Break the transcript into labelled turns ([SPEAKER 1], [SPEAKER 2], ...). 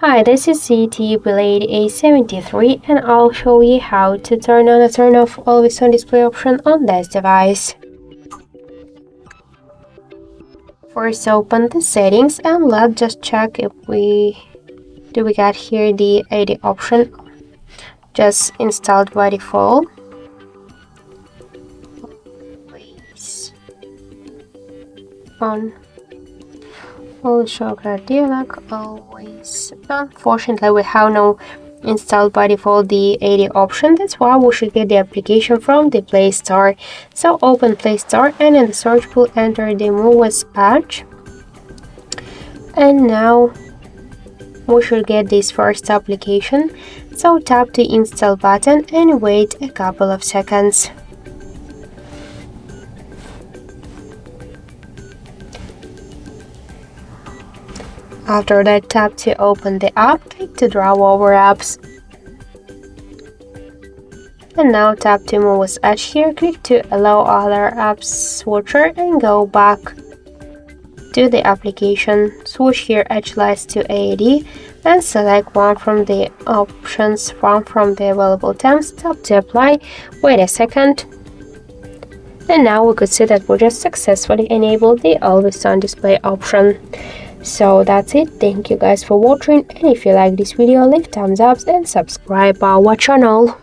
[SPEAKER 1] Hi, this is ZTE Blade A73 and I'll show you how to turn on and turn off always on display option on this device. First open the settings and let's just check if we got here the AOD option just installed by default. Always on. Full shocker dialog always. Unfortunately, we have no installed by default the AOD option. That's why we should get the application from the Play Store. So open Play Store and in the search pool enter the Muviz Edge. And now we should get this first application. So tap the install button and wait a couple of seconds. After that, tap to open the app, click to draw over apps. And now tap to Muviz Edge here, click to allow other apps switcher and go back to the application. Switch here Edge Lights to AOD and select one from the options, one from the available tabs, tap to apply, wait a second. And now we could see that we just successfully enabled the always on display option. So that's it. Thank you guys for watching, and if you like this video, leave thumbs up and subscribe our channel.